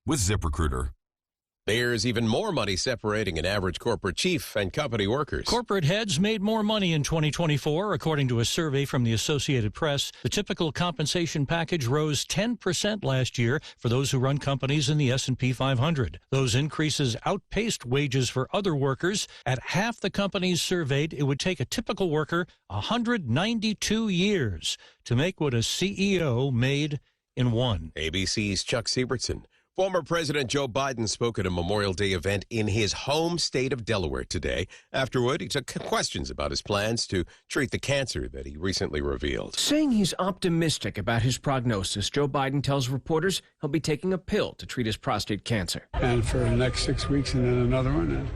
with ZipRecruiter. There's even more money separating an average corporate chief and company workers. Corporate heads made more money in 2024, according to a survey from the Associated Press. The typical compensation package rose 10% last year for those who run companies in the S&P 500. Those increases outpaced wages for other workers. At half the companies surveyed, it would take a typical worker 192 years to make what a CEO made in one. ABC's Chuck Siebertson. Former President Joe Biden spoke at a Memorial Day event in his home state of Delaware today. Afterward, he took questions about his plans to treat the cancer that he recently revealed. Saying he's optimistic about his prognosis, Joe Biden tells reporters he'll be taking a pill to treat his prostate cancer. And for the next 6 weeks and then another one. And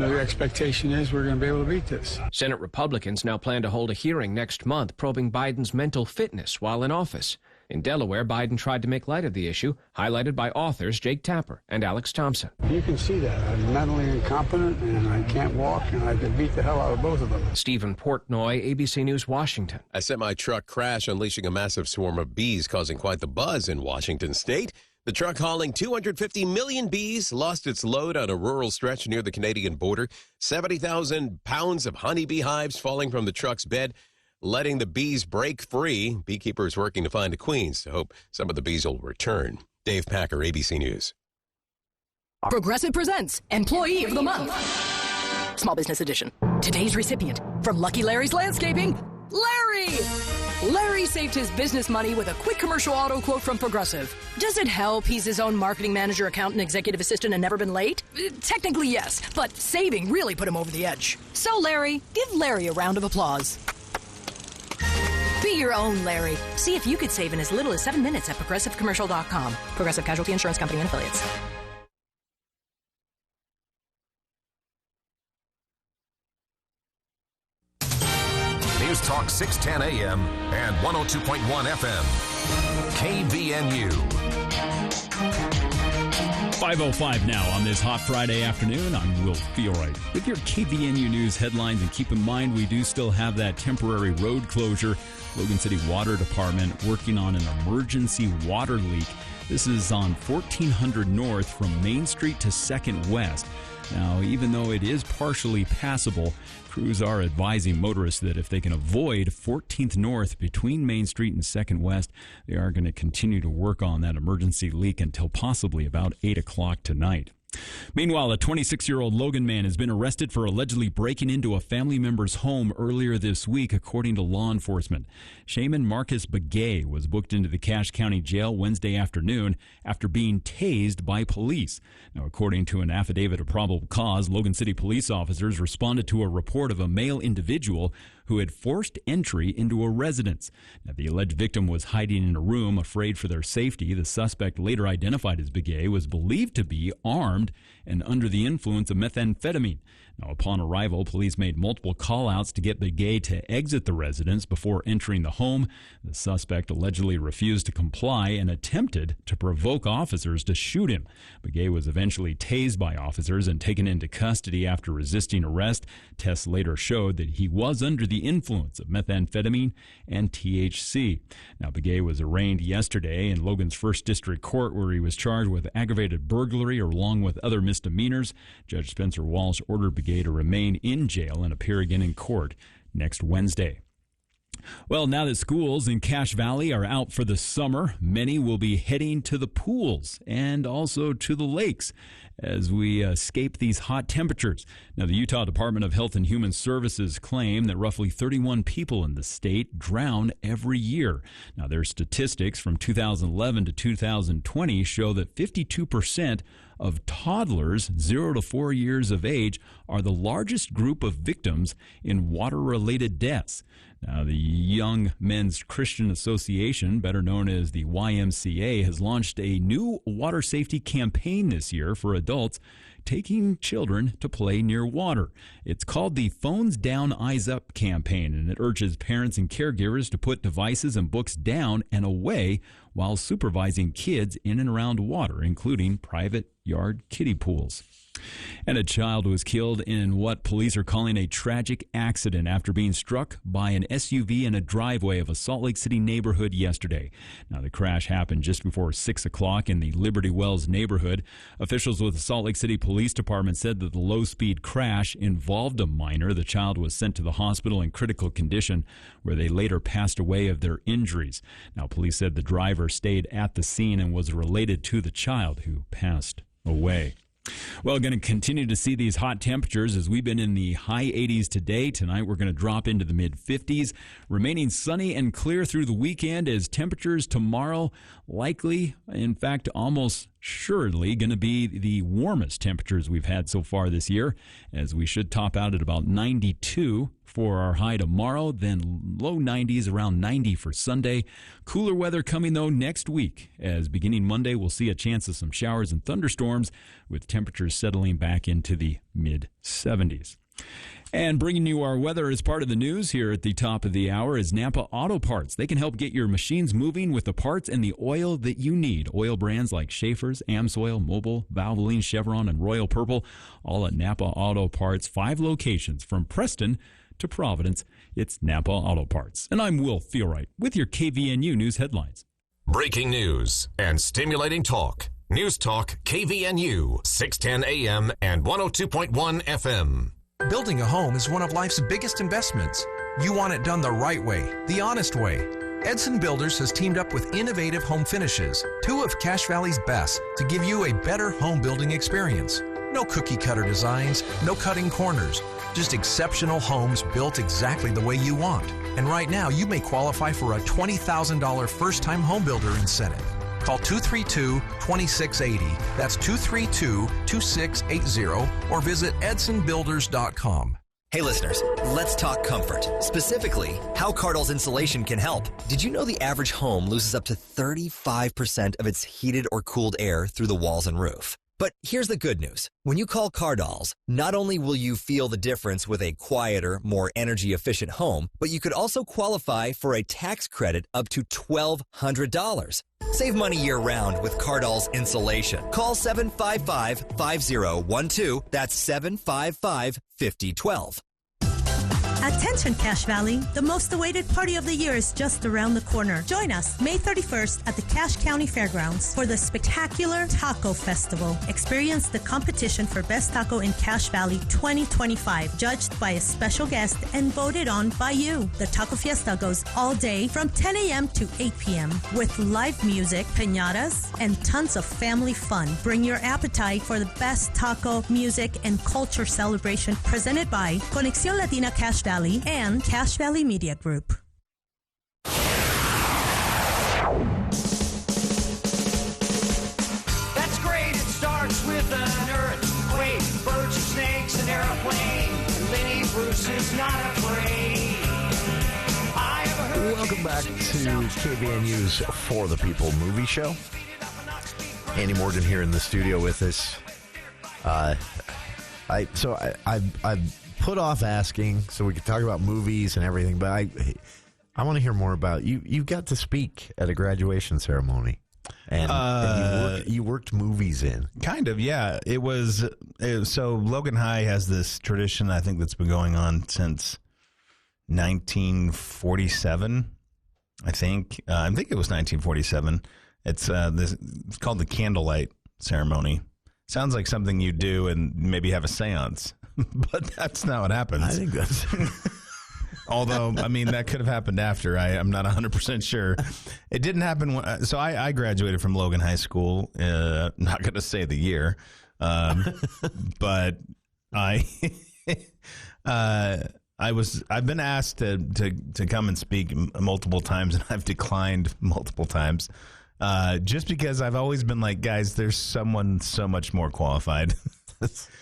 the expectation is we're going to be able to beat this. Senate Republicans now plan to hold a hearing next month probing Biden's mental fitness while in office. In Delaware, Biden tried to make light of the issue, highlighted by authors Jake Tapper and Alex Thompson. You can see that. I'm mentally incompetent, and I can't walk, and I could beat the hell out of both of them. Stephen Portnoy, ABC News, Washington. A semi-truck crash unleashing a massive swarm of bees, causing quite the buzz in Washington state. The truck hauling 250 million bees lost its load on a rural stretch near the Canadian border. 70,000 pounds of honeybee hives falling from the truck's bed, letting the bees break free. Beekeepers working to find a queen to hope some of the bees will return. Dave Packer, ABC News. Progressive presents Employee of the Month. Small Business Edition. Today's recipient from Lucky Larry's Landscaping, Larry. Larry saved his business money with a quick commercial auto quote from Progressive. Does it help he's his own marketing manager, accountant, executive assistant, and never been late? Technically, yes, but saving really put him over the edge. So, Larry, give Larry a round of applause. Be your own Larry. See if you could save in as little as 7 minutes at ProgressiveCommercial.com. Progressive Casualty Insurance Company and Affiliates. News Talk 610 AM and 102.1 FM. KVNU. 5:05 now on this hot Friday afternoon. I'm Will Feelright with your KVNU News headlines. And keep in mind, we do still have that temporary road closure. Logan City Water Department working on an emergency water leak. This is on 1400 North from Main Street to 2nd West. Now, even though it is partially passable, crews are advising motorists that if they can avoid 14th North between Main Street and 2nd West, they are going to continue to work on that emergency leak until possibly about 8 o'clock tonight. Meanwhile, a 26-year-old Logan man has been arrested for allegedly breaking into a family member's home earlier this week, according to law enforcement. Shaman Marcus Begay was booked into the Cache County Jail Wednesday afternoon after being tased by police. Now, according to an affidavit of probable cause, Logan City police officers responded to a report of a male individual who had forced entry into a residence. Now, the alleged victim was hiding in a room, afraid for their safety. The suspect, later identified as Begay, was believed to be armed and under the influence of methamphetamine. Now, upon arrival, police made multiple call-outs to get Begay to exit the residence before entering the home. The suspect allegedly refused to comply and attempted to provoke officers to shoot him. Begay was eventually tased by officers and taken into custody after resisting arrest. Tests later showed that he was under the influence of methamphetamine and THC. Now, Begay was arraigned yesterday in Logan's 1st District Court, where he was charged with aggravated burglary along with other misdemeanors. Judge Spencer Walsh ordered Begay to remain in jail and appear again in court next Wednesday. Well, now that schools in Cache Valley are out for the summer, many will be heading to the pools and also to the lakes as we escape these hot temperatures. Now, the Utah Department of Health and Human Services claim that roughly 31 people in the state drown every year. Now, their statistics from 2011 to 2020 show that 52% of toddlers 0 to 4 years of age are the largest group of victims in water-related deaths. Now, the Young Men's Christian Association, better known as the YMCA, has launched a new water safety campaign this year for adults taking children to play near water. It's called the Phones Down, Eyes Up campaign, and it urges parents and caregivers to put devices and books down and away while supervising kids in and around water, including private yard kiddie pools. And a child was killed in what police are calling a tragic accident after being struck by an SUV in a driveway of a Salt Lake City neighborhood yesterday. Now, the crash happened just before 6 o'clock in the Liberty Wells neighborhood. Officials with the Salt Lake City Police Department said that the low-speed crash involved a minor. The child was sent to the hospital in critical condition, where they later passed away of their injuries. Now, police said the driver stayed at the scene and was related to the child who passed away. Well, going to continue to see these hot temperatures as we've been in the high 80s today. Tonight, we're going to drop into the mid-50s, remaining sunny and clear through the weekend as temperatures tomorrow likely, in fact, almost surely going to be the warmest temperatures we've had so far this year, as we should top out at about 92 for our high tomorrow, then low 90s, around 90 for Sunday. Cooler weather coming, though, next week, as beginning Monday, we'll see a chance of some showers and thunderstorms, with temperatures settling back into the mid-70s. And bringing you our weather as part of the news here at the top of the hour is Napa Auto Parts. They can help get your machines moving with the parts and the oil that you need. Oil brands like Schaefer's, Amsoil, Mobil, Valvoline, Chevron, and Royal Purple, all at Napa Auto Parts. 5 locations from Preston to Providence. It's Napa Auto Parts. And I'm Will Feelright with your KVNU News headlines. Breaking news and stimulating talk. News Talk KVNU, 610 AM and 102.1 FM. Building a home is one of life's biggest investments. You want it done the right way, the honest way. Edson Builders has teamed up with Innovative Home Finishes, 2 of Cache Valley's best, to give you a better home building experience. No cookie cutter designs, no cutting corners, just exceptional homes built exactly the way you want. And right now, you may qualify for a $20,000 first-time home builder incentive. Call 232-2680. That's 232-2680, or visit edsonbuilders.com. Hey listeners, let's talk comfort. Specifically, how Cardinals insulation can help. Did you know the average home loses up to 35% of its heated or cooled air through the walls and roof? But here's the good news. When you call Cardinals, not only will you feel the difference with a quieter, more energy-efficient home, but you could also qualify for a tax credit up to $1,200. Save money year-round with Cardinals insulation. Call 755-5012. That's 755-5012. Attention Cache Valley, the most awaited party of the year is just around the corner. Join us May 31st at the Cache County Fairgrounds for the spectacular Taco Festival. Experience the competition for Best Taco in Cache Valley 2025, judged by a special guest and voted on by you. The Taco Fiesta goes all day from 10 a.m. to 8 p.m. with live music, piñatas, and tons of family fun. Bring your appetite for the best taco, music, and culture celebration presented by Conexión Latina Cache Valley and Cache Valley Media Group. That's great. It starts with an earthquake, birds and snakes, an airplane. Lenny Bruce is not afraid. Welcome back to KVNU's For the People Movie Show. Andy Morgan here in the studio with us. I've put off asking so we could talk about movies and everything, but I want to hear more about you. You got to speak at a graduation ceremony, and you worked movies in. Kind of, yeah. It was so Logan High has this tradition, I think, that's been going on since 1947. I think it was 1947. It's called the candlelight ceremony. Sounds like something you do and maybe have a seance. But that's not what happens. I think that's... Although, I mean, that could have happened after. I'm not 100% sure. It didn't happen. So I graduated from Logan High School. Not going to say the year. But I've been asked to come and speak multiple times, and I've declined multiple times. Just because I've always been like, guys, there's someone so much more qualified.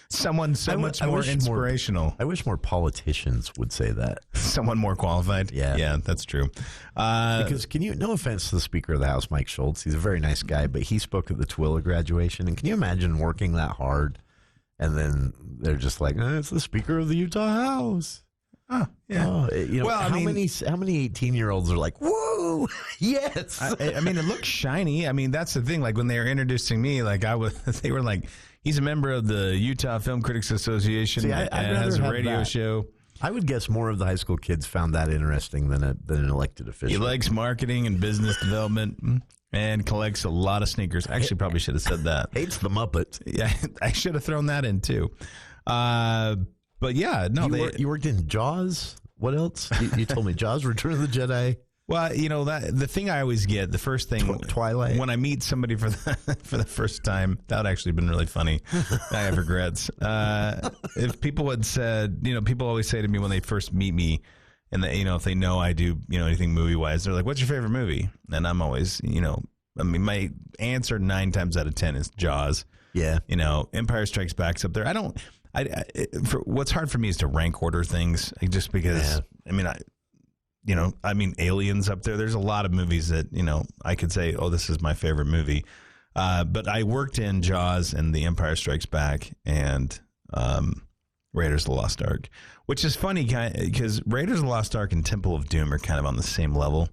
Someone so much more inspirational. I wish more politicians would say that. Someone more qualified? Yeah, that's true. Because no offense to the Speaker of the House, Mike Schultz, he's a very nice guy, but he spoke at the Twilla graduation, and can you imagine working that hard and then they're just like, it's the Speaker of the Utah House. Oh, yeah. Well, how many 18-year-olds are like, whoa, yes. I mean, it looks shiny. I mean, that's the thing. Like when they were introducing me, like they were like, he's a member of the Utah Film Critics Association and has a radio show. I would guess more of the high school kids found that interesting than an elected official. He likes marketing and business development and collects a lot of sneakers. I actually probably should have said that. Hates the Muppets. Yeah, I should have thrown that in too. But yeah, no. You worked in Jaws? What else? You told me Jaws, Return of the Jedi. Well, you know, that the thing I always get, the first thing, Twilight. When I meet somebody for the first time, that would actually have been really funny. I have regrets. If people had said, you know, people always say to me when they first meet me, and they, you know, if they know I do, you know, anything movie wise, they're like, "What's your favorite movie?" And I'm always, you know, I mean, my answer 9 times out of 10 is Jaws. Yeah. You know, Empire Strikes Back's up there. What's hard for me is to rank order things, just because. Yeah. I mean, Aliens up there. There's a lot of movies that, you know, I could say, oh, this is my favorite movie. But I worked in Jaws and The Empire Strikes Back and Raiders of the Lost Ark, which is funny because Raiders of the Lost Ark and Temple of Doom are kind of on the same level.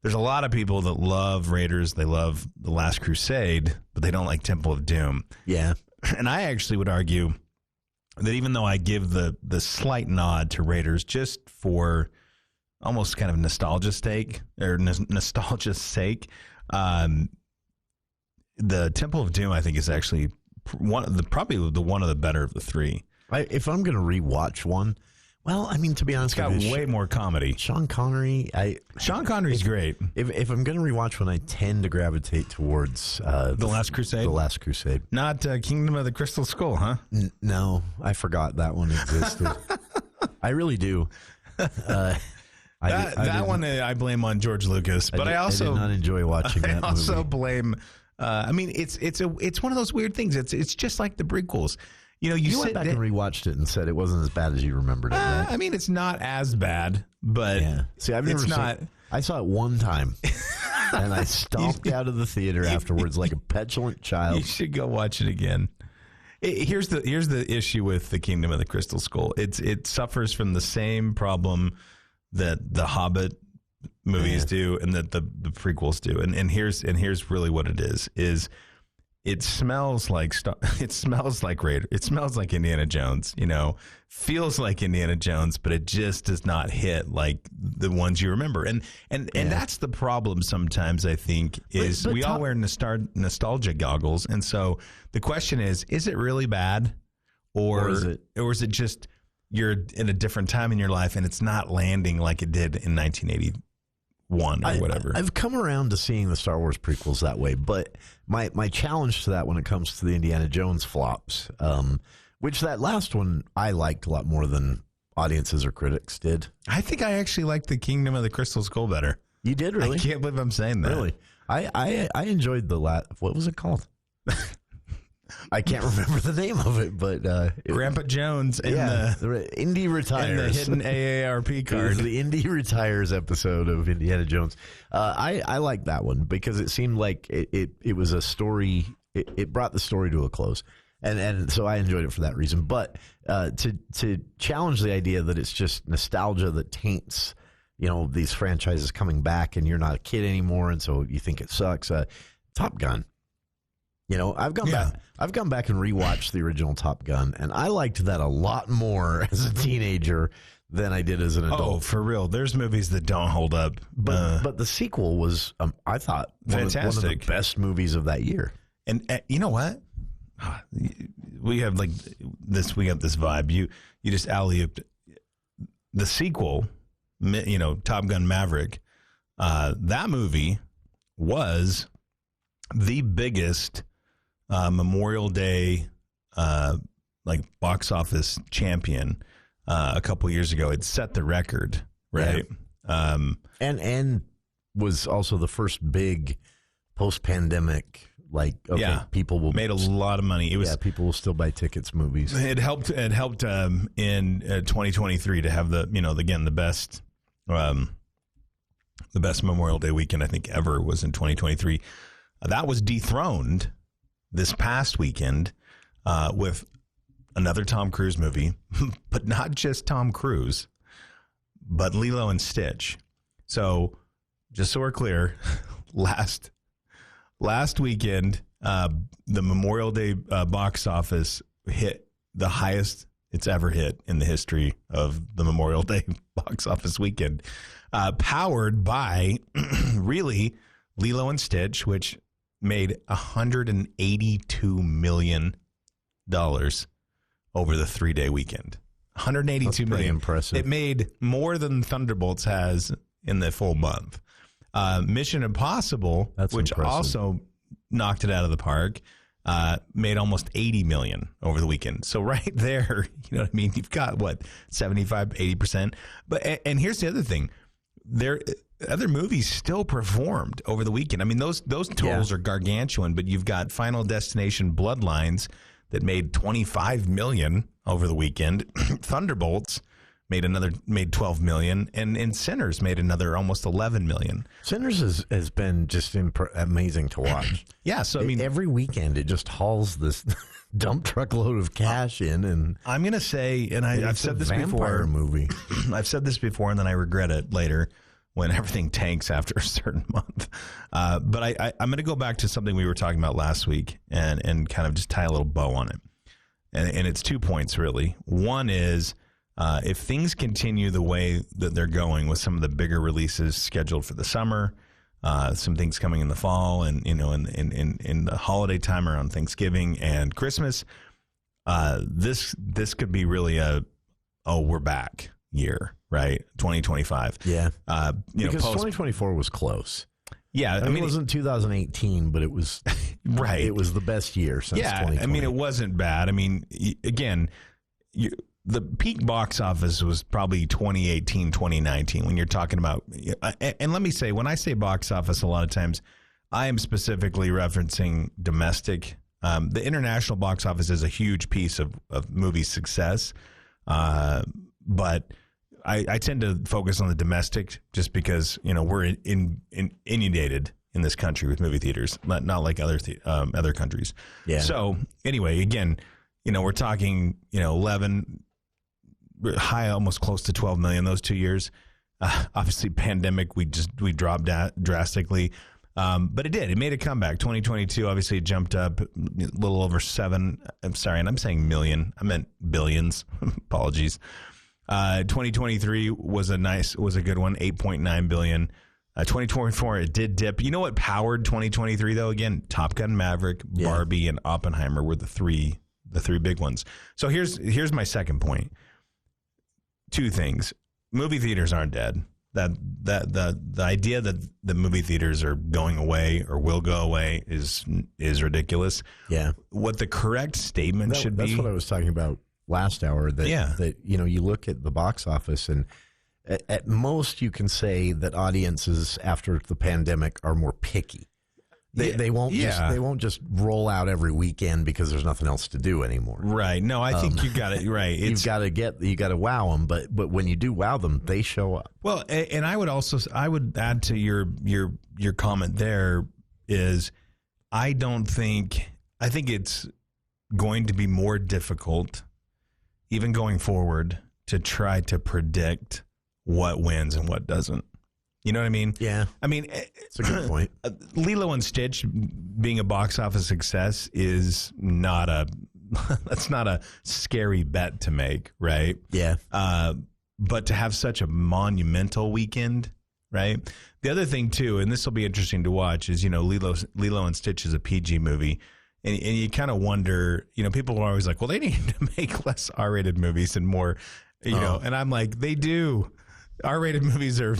There's a lot of people that love Raiders. They love The Last Crusade, but they don't like Temple of Doom. Yeah. And I actually would argue that even though I give the slight nod to Raiders just for almost kind of nostalgia's sake, the Temple of Doom, I think, is actually probably one of the better of the three. If I'm going to rewatch one, well, I mean, to be honest, it's got way more comedy. Sean Connery's great. If I'm going to rewatch one, I tend to gravitate towards The Last Crusade. The Last Crusade, not Kingdom of the Crystal Skull, huh? No, I forgot that one existed. I really do. That one I blame on George Lucas, but I also did not enjoy watching that movie. I also blame. I mean, it's one of those weird things. It's just like the prequels. You know, you went back and rewatched it and said it wasn't as bad as you remembered it. Right? I mean, it's not as bad, but see, I've never seen it. I saw it one time, and I stomped out of the theater afterwards like a petulant child. You should go watch it again. Here's the issue with the Kingdom of the Crystal Skull. It suffers from the same problem that the Hobbit movies do and that the prequels do. And here's really what it is it smells like Raider. It smells like Indiana Jones, you know, feels like Indiana Jones, but it just does not hit like the ones you remember. And that's the problem sometimes, I think, is we all wear nostalgia goggles. And so the question is it really bad or is it just you're in a different time in your life and it's not landing like it did in 1981 or whatever? I've come around to seeing the Star Wars prequels that way, but my challenge to that when it comes to the Indiana Jones flops, which that last one I liked a lot more than audiences or critics did. I think I actually liked the Kingdom of the Crystal Skull better. You did, really? I can't believe I'm saying that. Really? I enjoyed the last. What was it called? I can't remember the name of it, but Grandpa Jones and the Indy Retires and the hidden AARP card. It was the Indy Retires episode of Indiana Jones. I like that one because it seemed like it was a story. It brought the story to a close, and so I enjoyed it for that reason. But to challenge the idea that it's just nostalgia that taints, you know, these franchises coming back, and you're not a kid anymore, and so you think it sucks. Top Gun. You know, I've gone back and rewatched the original Top Gun, and I liked that a lot more as a teenager than I did as an adult. Oh, for real. There's movies that don't hold up. But the sequel was, I thought, fantastic. One of the best movies of that year. And you know what? We have we got this vibe. You just alley-ooped the sequel, you know, Top Gun Maverick. That movie was the biggest Memorial Day box office champion a couple years ago. It set the record, right? Yeah. And was also the first big post-pandemic, people will made a lot of money. It was people will still buy tickets, movies. It helped in 2023 to have the best Memorial Day weekend I think ever was in 2023. That was dethroned this past weekend with another Tom Cruise movie, but not just Tom Cruise, but Lilo and Stitch. So just so we're clear, last weekend, the Memorial Day box office hit the highest it's ever hit in the history of the Memorial Day box office weekend, powered by really Lilo and Stitch, which made $182 million over the 3-day weekend. $182 million. Impressive. It made more than Thunderbolts has in the full month. Mission Impossible, which impressive. also knocked it out of the park, made almost $80 million over the weekend. So right there, you know what I mean? You've got, 75, 80%. And here's the other thing. Other movies still performed over the weekend. I mean, those totals are gargantuan, but you've got Final Destination Bloodlines that made $25 million over the weekend. Thunderbolts made $12 million, and Sinners made another almost $11 million. Sinners has been just amazing to watch. Yeah, so I mean, every weekend it just hauls this dump truck load of cash in, and I'm gonna say, and I've said this before. Movie. I've said this before, and then I regret it later when everything tanks after a certain month. But I'm going to go back to something we were talking about last week and kind of just tie a little bow on it. And it's 2 points, really. One is if things continue the way that they're going with some of the bigger releases scheduled for the summer, some things coming in the fall and, in the holiday time around Thanksgiving and Christmas, this could be really we're back year, right? 2025. Yeah. Because 2024 was close. Yeah. I mean, it wasn't 2018, but it was right. It was the best year since 2020. I mean, it wasn't bad. I mean, again, the peak box office was probably 2018, 2019 when you're talking about, and let me say, when I say box office, a lot of times I am specifically referencing domestic. The international box office is a huge piece of movie success. But I tend to focus on the domestic just because, we're inundated in this country with movie theaters, not like other countries. Yeah. So anyway, again, we're talking, 11 high, almost close to 12 million those 2 years. Obviously pandemic, we dropped drastically. But it made a comeback. 2022, obviously it jumped up a little over 7. I'm sorry. And I'm saying million. I meant billions. Apologies. 2023 was a good one, 8.9 billion. 2024, it did dip. You know what powered 2023 though? Again, Top Gun Maverick, Barbie, and Oppenheimer were the three big ones. So here's my second point. 2 things. Movie theaters aren't dead. The idea that the movie theaters are going away or will go away is ridiculous. Yeah. What the correct statement should be. That's what I was talking about last hour. That you look at the box office, and at most you can say that audiences after the pandemic are more picky. They won't just roll out every weekend because there's nothing else to do anymore. Right. No, I think you got it right. You got to wow them, but when you do wow them, they show up. Well, and I would add to your comment there is I think it's going to be more difficult even going forward to try to predict what wins and what doesn't. You know what I mean? Yeah. I mean, it's a good point. Lilo and Stitch being a box office success is that's not a scary bet to make, right? Yeah. But to have such a monumental weekend, right? The other thing too, and this will be interesting to watch, is Lilo and Stitch is a PG movie. And you kind of wonder, people are always like, well, they need to make less R-rated movies and more, know, and I'm like, they do. R-rated movies are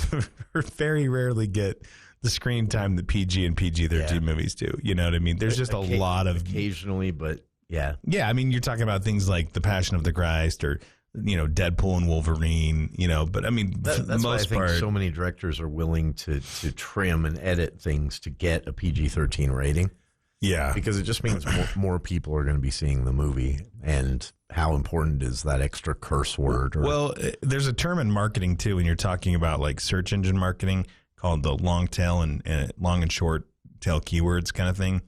very rarely get the screen time that PG and PG-13 movies do. You know what I mean? There's just a lot of occasionally, but yeah. Yeah, I mean, you're talking about things like The Passion of the Christ or Deadpool and Wolverine, but I mean, that's for the most why I think part, so many directors are willing to trim and edit things to get a PG-13 rating. Yeah. Because it just means more people are going to be seeing the movie, and how important is that extra curse word? Well, there's a term in marketing too when you're talking about like search engine marketing called the long tail and long and short tail keywords kind of thing.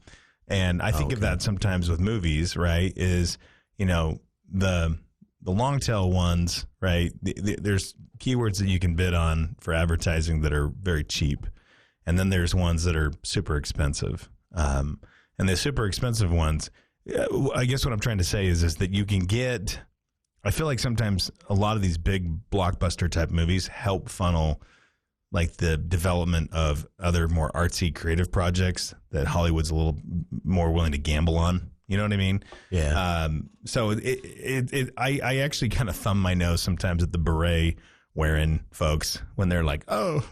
And I think of that sometimes with movies, right? Is, the long tail ones, right? There's keywords that you can bid on for advertising that are very cheap, and then there's ones that are super expensive. And the super expensive ones, I guess what I'm trying to say is that you can get. I feel like sometimes a lot of these big blockbuster type movies help funnel like the development of other more artsy creative projects that Hollywood's a little more willing to gamble on. You know what I mean? Yeah. So I actually kind of thumb my nose sometimes at the beret wearing folks when they're like, oh,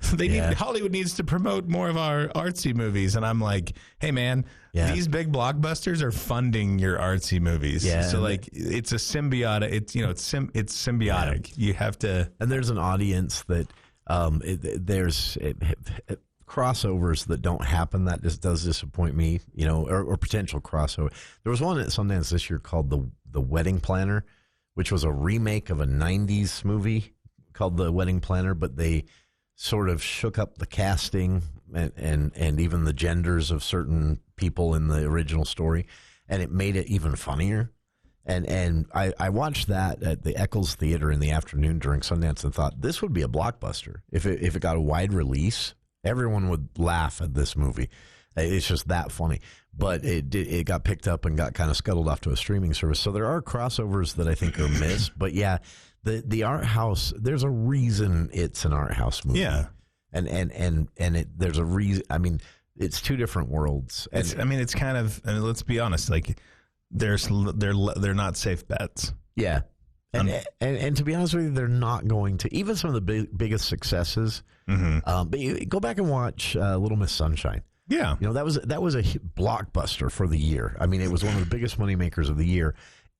Hollywood needs to promote more of our artsy movies. And I'm like, hey man, these big blockbusters are funding your artsy movies. Yeah. So like it's a symbiotic, it's symbiotic. You have to. And there's an audience that there's crossovers that don't happen. That just does disappoint me, or potential crossover. There was one at Sundance this year called The Wedding Planner, which was a remake of a 90s movie called The Wedding Planner, but they sort of shook up the casting and even the genders of certain people in the original story, and it made it even funnier. And I watched that at the Eccles Theater in the afternoon during Sundance and thought this would be a blockbuster. If it got a wide release, everyone would laugh at this movie. It's just that funny. But it got picked up and got kind of scuttled off to a streaming service. So there are crossovers that I think are missed. But yeah, the art house, there's a reason it's an art house movie. Yeah. And there's a reason. I mean, it's two different worlds. It's kind of, let's be honest, like they're not safe bets. Yeah. And to be honest with you, they're not going to. Even some of the biggest successes. Mm-hmm. But you go back and watch Little Miss Sunshine. Yeah, that was a blockbuster for the year. I mean, it was one of the biggest moneymakers of the year.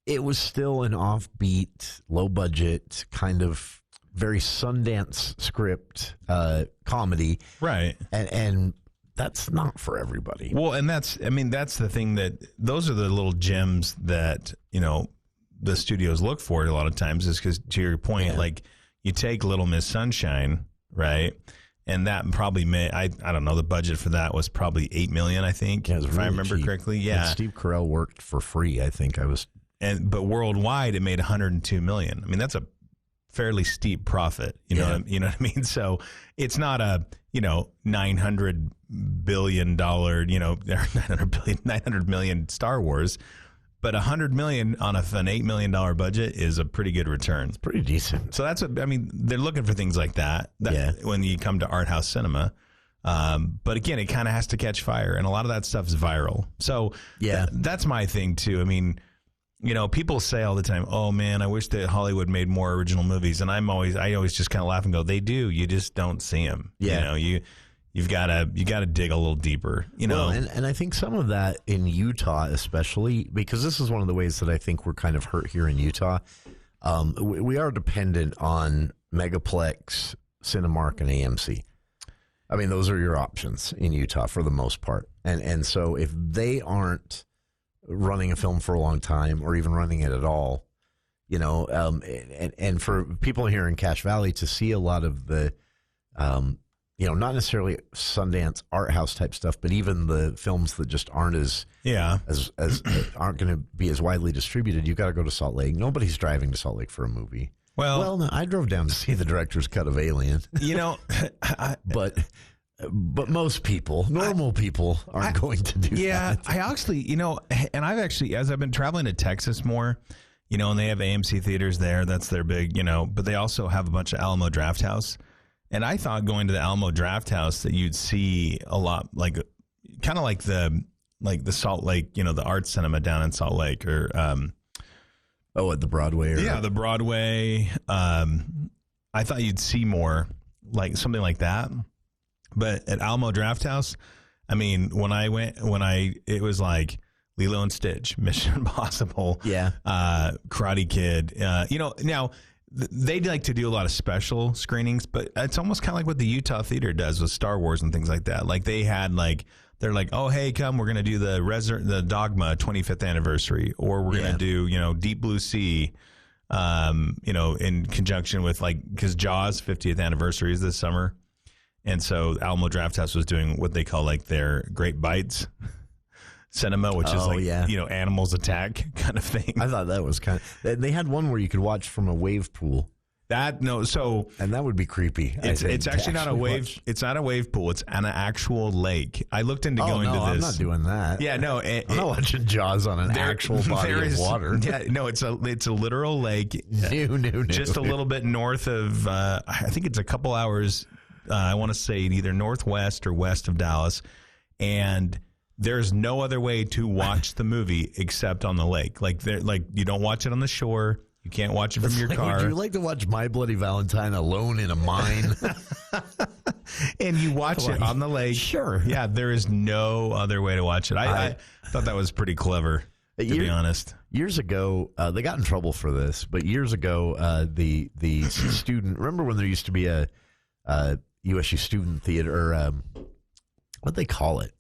It was still an offbeat, low budget kind of very Sundance script comedy, right? And that's not for everybody. Well, and that's the thing, that those are the little gems that the studios look for a lot of times, is because, to your point, like you take Little Miss Sunshine, right? And that probably I don't know, the budget for that was probably $8 million, I think, if I remember correctly. Yeah. And Steve Carell worked for free, I think. But worldwide it made $102 million. I mean, that's a fairly steep profit. You know what I mean? So it's not a, $900 billion, $900 million Star Wars. But $100 million on an $8 million budget is a pretty good return. It's pretty decent. So that's they're looking for things like that when you come to art house cinema. But again, it kind of has to catch fire, and a lot of that stuff is viral. So that's my thing too. I mean, people say all the time, "Oh man, I wish that Hollywood made more original movies," and I always just kind of laugh and go, "They do. You just don't see them." Yeah. You've got to dig a little deeper, Well, and I think some of that in Utah, especially because this is one of the ways that I think we're kind of hurt here in Utah. We are dependent on Megaplex, Cinemark, and AMC. I mean, those are your options in Utah for the most part. And so if they aren't running a film for a long time, or even running it at all, and for people here in Cache Valley to see a lot of the not necessarily Sundance art house type stuff, but even the films that just aren't as aren't going to be as widely distributed. You got to go to Salt Lake. Nobody's driving to Salt Lake for a movie. Well, no, I drove down to see the director's cut of Alien. But most people, normal people, aren't going to do that. Yeah, I actually, and I've actually, as I've been traveling to Texas more, and they have AMC theaters there. That's their big, but they also have a bunch of Alamo Drafthouse. And I thought going to the Alamo Drafthouse that you'd see a lot, kind of like the Salt Lake, the art cinema down in Salt Lake, or at the Broadway. The Broadway. I thought you'd see more like something like that. But at Alamo Drafthouse, I mean, it was like Lilo and Stitch, Mission Impossible, Karate Kid. Now. They'd like to do a lot of special screenings, but it's almost kind of like what the Utah Theater does with Star Wars and things like that. Like they're like, oh, hey, come, we're going to do the Dogma 25th anniversary, or we're going to do, Deep Blue Sea, in conjunction with because Jaws 50th anniversary is this summer. And so Alamo Drafthouse was doing what they call their Great Bites. cinema, which is animals attack kind of thing. I thought that was kind of. They had one where you could watch from a wave pool. And that would be creepy. It's actually not a wave. It's not a wave pool. It's an actual lake. I looked into going to this. I'm not doing that. Yeah, no, I'm not watching Jaws on an actual body of water. Yeah, no, it's a literal lake. No. Just a little bit north of. I think it's a couple hours. I want to say either northwest or west of Dallas, and there's no other way to watch the movie except on the lake. Like you don't watch it on the shore. You can't watch it from your car. Would you like to watch My Bloody Valentine alone in a mine? And you watch it on the lake. Sure. Yeah, there is no other way to watch it. I thought that was pretty clever, to be honest. Years ago, they got in trouble for this, but years ago, the student, remember when there used to be a USU student theater, or what they call it?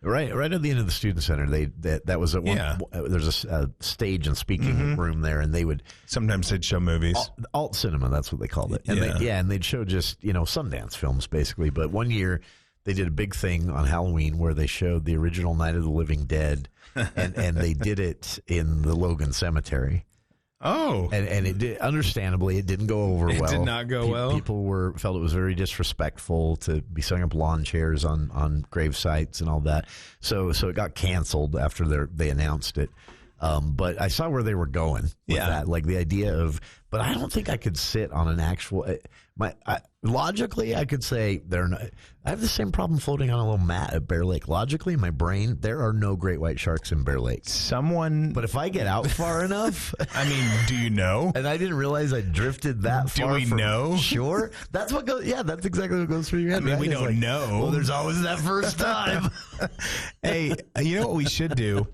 Right at the end of the student center, that was at one. Yeah. There's a stage and speaking room there, and they would sometimes they'd show movies. Alt cinema, that's what they called it. And and they'd show just Sundance films basically. But one year they did a big thing on Halloween where they showed the original Night of the Living Dead, and they did it in the Logan Cemetery. Oh, and it did, understandably, it didn't go over well. It did not go well. People felt it was very disrespectful to be setting up lawn chairs on grave sites and all that. So it got canceled after they announced it. But I saw where they were going with that, like the idea of. But I don't think I could sit on an actual. Logically, I could say they're not. I have the same problem floating on a little mat at Bear Lake. Logically, in my brain, there are no great white sharks in Bear Lake. But if I get out far enough, I mean, do you know? And I didn't realize I drifted that far. Do we know? Sure, that's what goes. Yeah, that's exactly what goes through your head. I mean, we don't know. Well, there's always that first time. Hey, you know what we should do?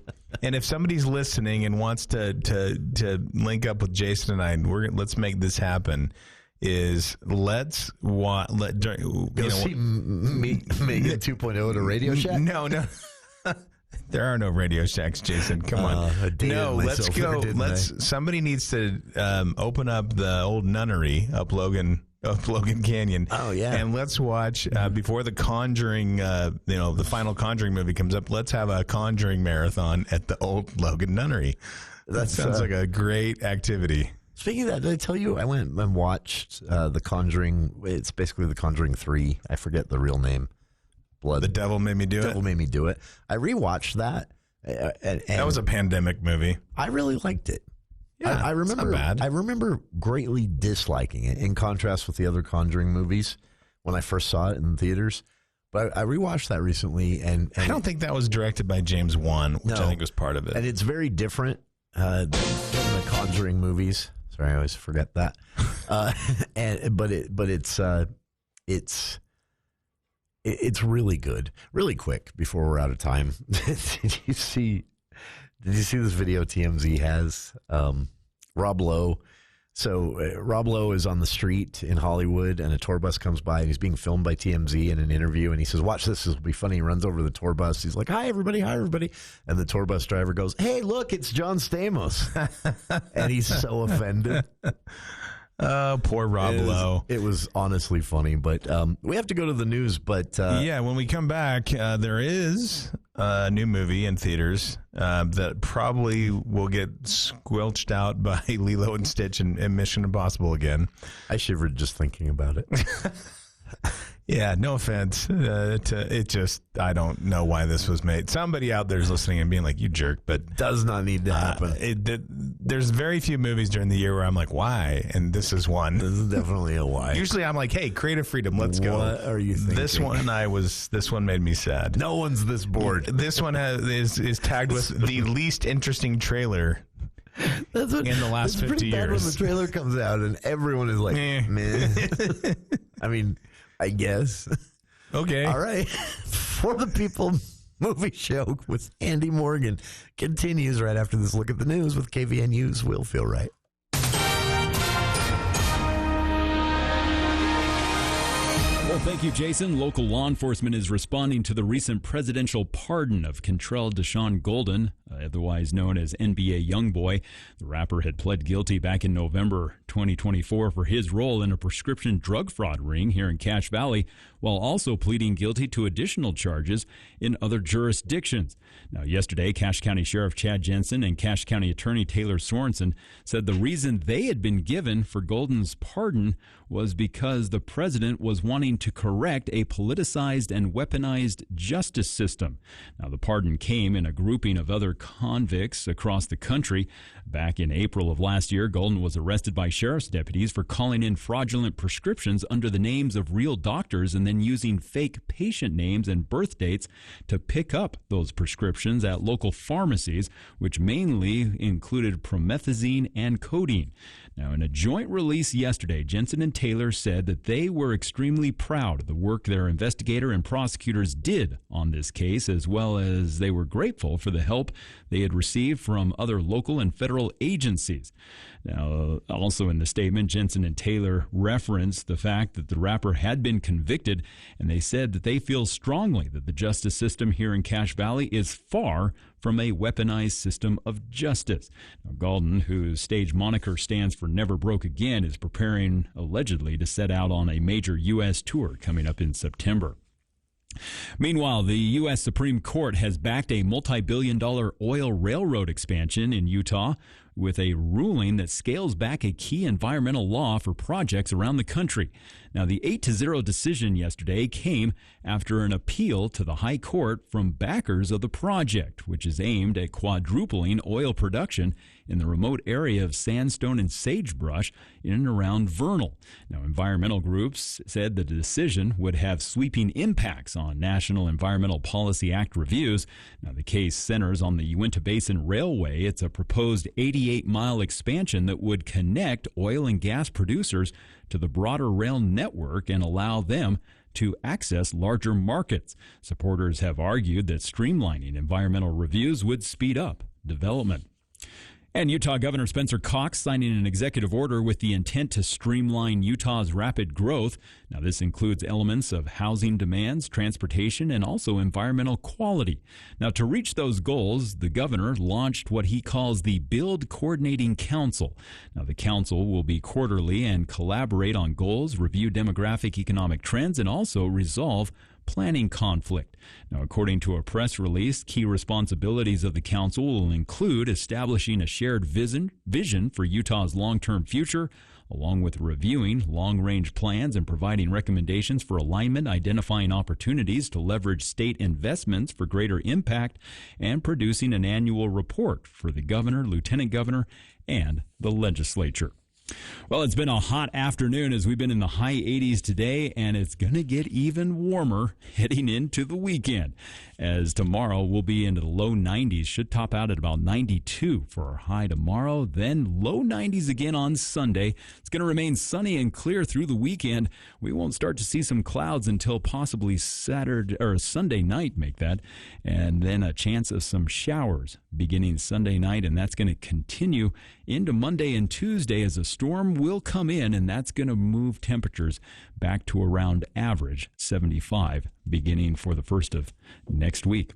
And if somebody's listening and wants to link up with Jason and I, let's make this happen. Is let's see Megan 2.0 at a Radio Shack? No. There are no Radio Shacks, Jason. Come on. No, let's go. Somebody needs to open up the old nunnery up Logan Canyon. Oh yeah, and let's watch before the Conjuring. The final Conjuring movie comes up. Let's have a Conjuring marathon at the old Logan Nunnery. That sounds like a great activity. Speaking of that, did I tell you I went and watched The Conjuring? It's basically The Conjuring 3. I forget the real name. The Devil Made Me Do It. Devil Made Me Do It. I rewatched that. And that was a pandemic movie. I really liked it. Yeah, I remember. It's not bad. I remember greatly disliking it in contrast with the other Conjuring movies when I first saw it in theaters. But I rewatched that recently, and I don't think that was directed by James Wan, which I think was part of it. And it's very different than the Conjuring movies. Sorry, I always forget that. But it's really good. Really quick before we're out of time. Did you see this video TMZ has? Rob Lowe. So Rob Lowe is on the street in Hollywood, and a tour bus comes by, and he's being filmed by TMZ in an interview, and he says, "Watch this. This will be funny." He runs over to the tour bus. He's like, "Hi, everybody. Hi, everybody." And the tour bus driver goes, "Hey, look, it's John Stamos." And he's so offended. Oh, poor Rob Lowe. It was honestly funny, but we have to go to the news. But when we come back, there is a new movie in theaters that probably will get squelched out by Lilo and Stitch and Mission Impossible again. I shivered just thinking about it. Yeah, no offense. I don't know why this was made. Somebody out there is listening and being like, "You jerk," but does not need to happen. There's very few movies during the year where I'm like, "Why?" And this is one. This is definitely a why. Usually, I'm like, "Hey, creative freedom, let's go." What are you thinking? This one made me sad. No one's this bored. This one is tagged with the least interesting trailer. That's what, in the last 50 years. Bad when the trailer comes out and everyone is like, "Meh." I mean, I guess. Okay. All right. For the People Movie Show with Andy Morgan continues right after this look at the news with KVNU's Will Feel Right. Well, thank you, Jason. Local law enforcement is responding to the recent presidential pardon of Kentrell Deshaun Golden. otherwise known as NBA Youngboy. The rapper had pled guilty back in November 2024 for his role in a prescription drug fraud ring here in Cache Valley, while also pleading guilty to additional charges in other jurisdictions. Now, yesterday, Cache County Sheriff Chad Jensen and Cache County Attorney Taylor Sorensen said the reason they had been given for Golden's pardon was because the president was wanting to correct a politicized and weaponized justice system. Now, the pardon came in a grouping of other convicts across the country. Back in April of last year, Golden was arrested by sheriff's deputies for calling in fraudulent prescriptions under the names of real doctors and then using fake patient names and birth dates to pick up those prescriptions at local pharmacies, which mainly included promethazine and codeine. Now, in a joint release yesterday, Jensen and Taylor said that they were extremely proud of the work their investigator and prosecutors did on this case, as well as they were grateful for the help they had received from other local and federal agencies. Now, also in the statement, Jensen and Taylor referenced the fact that the rapper had been convicted, and they said that they feel strongly that the justice system here in Cache Valley is far from a weaponized system of justice. Now, Golden, whose stage moniker stands for Never Broke Again, is preparing allegedly to set out on a major U.S. tour coming up in September. Meanwhile, the U.S. Supreme Court has backed a multi-billion-dollar oil railroad expansion in Utah with a ruling that scales back a key environmental law for projects around the country. Now, the 8-0 decision yesterday came after an appeal to the High Court from backers of the project, which is aimed at quadrupling oil production in the remote area of sandstone and sagebrush in and around Vernal. Now, environmental groups said the decision would have sweeping impacts on National Environmental Policy Act reviews. Now, the case centers on the Uinta Basin Railway. It's a proposed 88-mile expansion that would connect oil and gas producers to the broader rail network and allow them to access larger markets. Supporters have argued that streamlining environmental reviews would speed up development. And Utah Governor Spencer Cox signing an executive order with the intent to streamline Utah's rapid growth. Now, this includes elements of housing demands, transportation, and also environmental quality. Now, to reach those goals, the governor launched what he calls the Build Coordinating Council. Now, the council will be quarterly and collaborate on goals, review demographic economic trends, and also resolve planning conflict. Now, according to a press release, key responsibilities of the council will include establishing a shared vision for Utah's long-term future, along with reviewing long-range plans and providing recommendations for alignment, identifying opportunities to leverage state investments for greater impact, and producing an annual report for the governor, lieutenant governor, and the legislature. Well, it's been a hot afternoon as we've been in the high 80s today, and it's going to get even warmer heading into the weekend, as tomorrow we'll be into the low 90s, should top out at about 92 for our high tomorrow, then low 90s again on Sunday. It's going to remain sunny and clear through the weekend. We won't start to see some clouds until possibly Saturday or Sunday night, make that, and then a chance of some showers beginning Sunday night, and that's going to continue into Monday and Tuesday as a storm will come in, and that's going to move temperatures back to around average 75 beginning for the first of next week.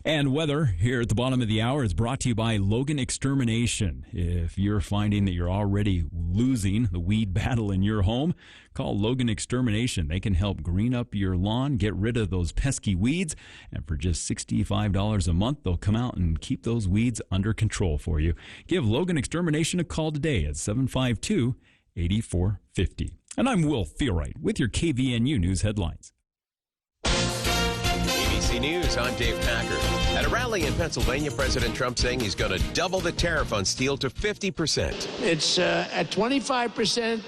And weather here at the bottom of the hour is brought to you by Logan Extermination. If you're finding that you're already losing the weed battle in your home, call Logan Extermination. They can help green up your lawn, get rid of those pesky weeds, and for just $65 a month, they'll come out and keep those weeds under control for you. Give Logan Extermination a call today at 752-8450. And I'm Will Feelright with your KVNU News headlines. ABC News, I'm Dave Packer. At a rally in Pennsylvania, President Trump saying he's going to double the tariff on steel to 50%. It's at 25%,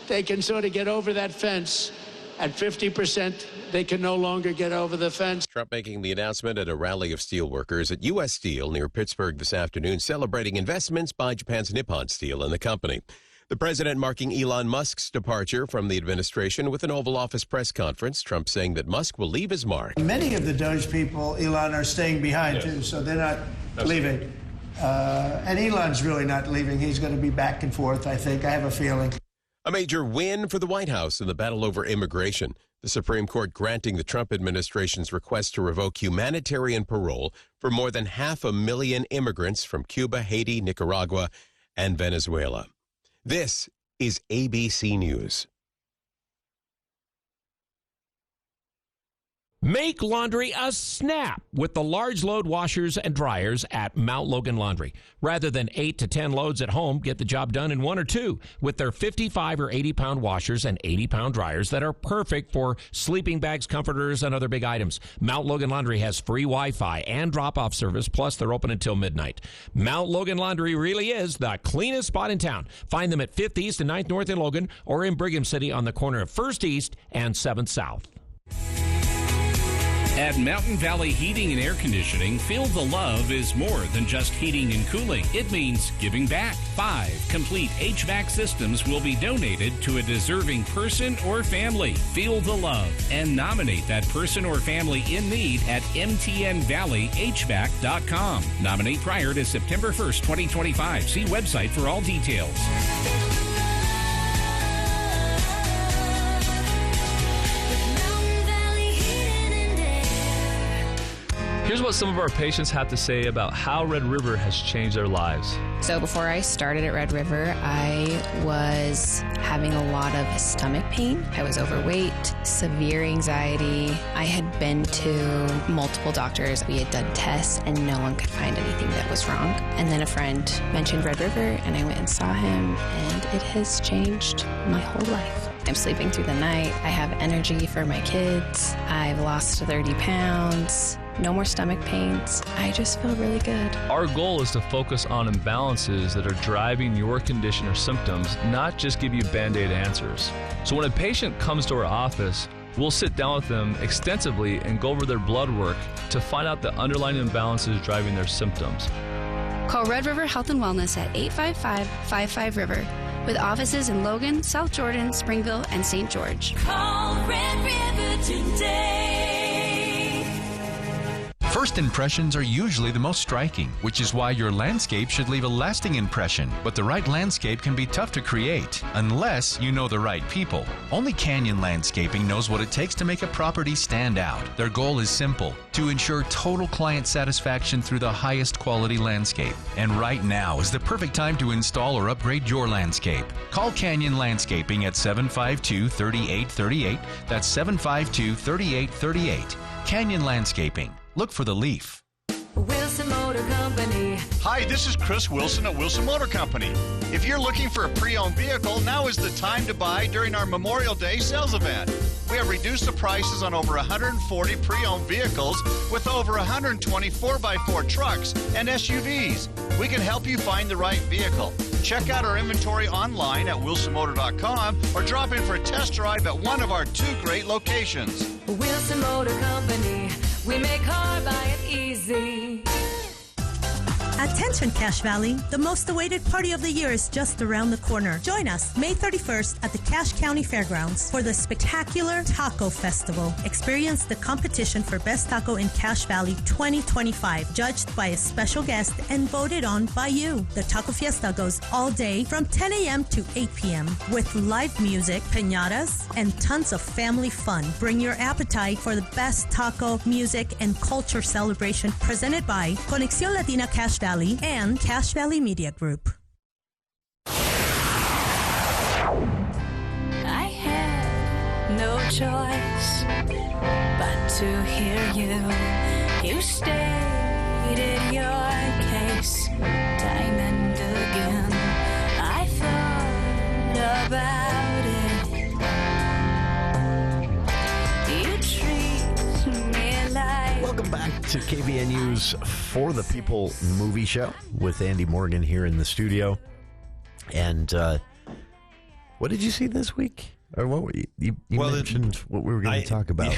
they can sort of get over that fence. At 50%, they can no longer get over the fence. Trump making the announcement at a rally of steel workers at U.S. Steel near Pittsburgh this afternoon, celebrating investments by Japan's Nippon Steel and the company. The president marking Elon Musk's departure from the administration with an Oval Office press conference. Trump saying that Musk will leave his mark. Many of the Doge people, Elon, are staying behind, too, so they're not leaving. And Elon's really not leaving. He's going to be back and forth, I think. I have a feeling. A major win for the White House in the battle over immigration. The The Supreme Court granting the Trump administration's request to revoke humanitarian parole for more than 500,000 immigrants from Cuba, Haiti, Nicaragua, and Venezuela. This is ABC News. Make laundry a snap with the large load washers and dryers at Mount Logan Laundry. Rather than 8 to 10 loads at home, get the job done in 1 or 2 with their 55 or 80-pound washers and 80-pound dryers that are perfect for sleeping bags, comforters, and other big items. Mount Logan Laundry has free Wi-Fi and drop-off service, plus they're open until midnight. Mount Logan Laundry really is the cleanest spot in town. Find them at 5th East and 9th North in Logan or in Brigham City on the corner of 1st East and 7th South. At Mountain Valley Heating and Air Conditioning, Feel the Love is more than just heating and cooling. It means giving back. 5 complete HVAC systems will be donated to a deserving person or family. Feel the love and nominate that person or family in need at mtnvalleyhvac.com. Nominate prior to September 1st, 2025. See website for all details. Here's what some of our patients have to say about how Red River has changed their lives. So before I started at Red River, I was having a lot of stomach pain. I was overweight, severe anxiety. I had been to multiple doctors. We had done tests and no one could find anything that was wrong. And then a friend mentioned Red River and I went and saw him and it has changed my whole life. I'm sleeping through the night. I have energy for my kids. I've lost 30 pounds. No more stomach pains. I just feel really good. Our goal is to focus on imbalances that are driving your condition or symptoms, not just give you Band-Aid answers. So when a patient comes to our office, we'll sit down with them extensively and go over their blood work to find out the underlying imbalances driving their symptoms. Call Red River Health and Wellness at 855-55-RIVER with offices in Logan, South Jordan, Springville, and St. George. Call Red River today. First impressions are usually the most striking, which is why your landscape should leave a lasting impression. But the right landscape can be tough to create, unless you know the right people. Only Canyon Landscaping knows what it takes to make a property stand out. Their goal is simple, to ensure total client satisfaction through the highest quality landscape. And right now is the perfect time to install or upgrade your landscape. Call Canyon Landscaping at 752-3838. That's 752-3838. Canyon Landscaping. Look for the leaf. Wilson Motor Company. Hi, this is Chris Wilson at Wilson Motor Company. If you're looking for a pre-owned vehicle, now is the time to buy during our Memorial Day sales event. We have reduced the prices on over 140 pre-owned vehicles with over 120 4x4 trucks and SUVs. We can help you find the right vehicle. Check out our inventory online at wilsonmotor.com or drop in for a test drive at one of our 2 great locations. Wilson Motor Company. We make car buying easy. Attention Cache Valley, the most awaited party of the year is just around the corner. Join us May 31st at the Cache County Fairgrounds for the spectacular Taco Festival. Experience the competition for Best Taco in Cache Valley 2025, judged by a special guest and voted on by you. The Taco Fiesta goes all day from 10 a.m. to 8 p.m. with live music, piñatas, and tons of family fun. Bring your appetite for the best taco, music, and culture celebration presented by Conexión Latina Cache Valley and Cache Valley Media Group. I had no choice but to hear you. You stated your case time and again. I thought about it. You treat me like... Welcome back to KVNU's For the People movie show with Andy Morgan here in the studio. And what did you see this week? Or what were you mentioned what we were going to talk about.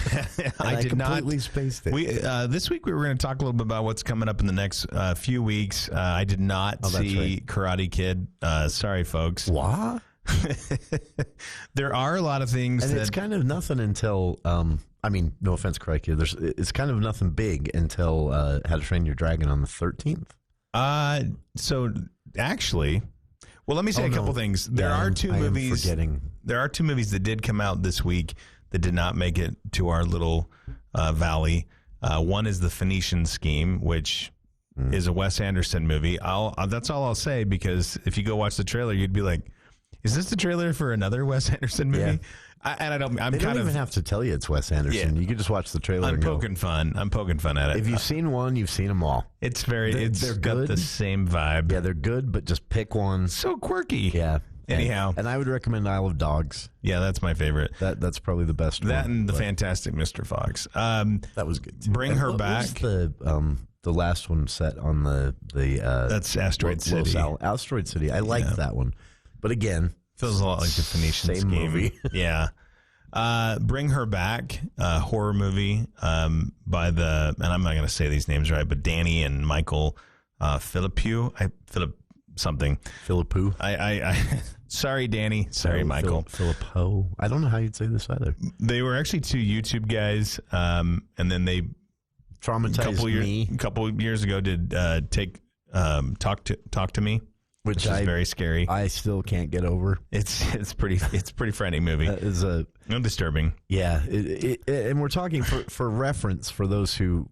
I did completely spaced it. This week we were going to talk a little bit about what's coming up in the next few weeks. I did not see Karate Kid. Sorry, folks. What? There are a lot of things, and it's kind of nothing until. I mean, no offense, Karate Kid. It's kind of nothing big until How to Train Your Dragon on the 13th. So actually, well, let me say a couple things. There are two movies. There are 2 movies that did come out this week that did not make it to our little valley. One is The Phoenician Scheme, which is a Wes Anderson movie. That's all I'll say, because if you go watch the trailer, you'd be like, is this the trailer for another Wes Anderson movie? Yeah. They don't even have to tell you it's Wes Anderson. Yeah. You can just watch the trailer. I'm poking fun at it. If you've seen one, you've seen them all. It's they're got good. The same vibe. Yeah, they're good, but just pick one. So quirky. Yeah. Anyhow, and I would recommend Isle of Dogs. Yeah, that's my favorite. That's probably the best. That one, and The Fantastic Mr. Fox. That was good too. Bring Her Back. The last one set on the that's Asteroid City. Asteroid City. I liked that one, but again, feels a lot like The Phoenician Scheme. Movie. Yeah. Bring Her Back, horror movie by and I'm not going to say these names right, but Danny and Michael Philippou. Philippou. I sorry, Danny. Sorry, Michael. Philippou. I don't know how you'd say this either. They were actually two YouTube guys, and then they traumatized me. A couple years ago did Talk to Me. Which is very scary. I still can't get over. It's pretty frightening movie. Is disturbing. Yeah, and we're talking for reference for those who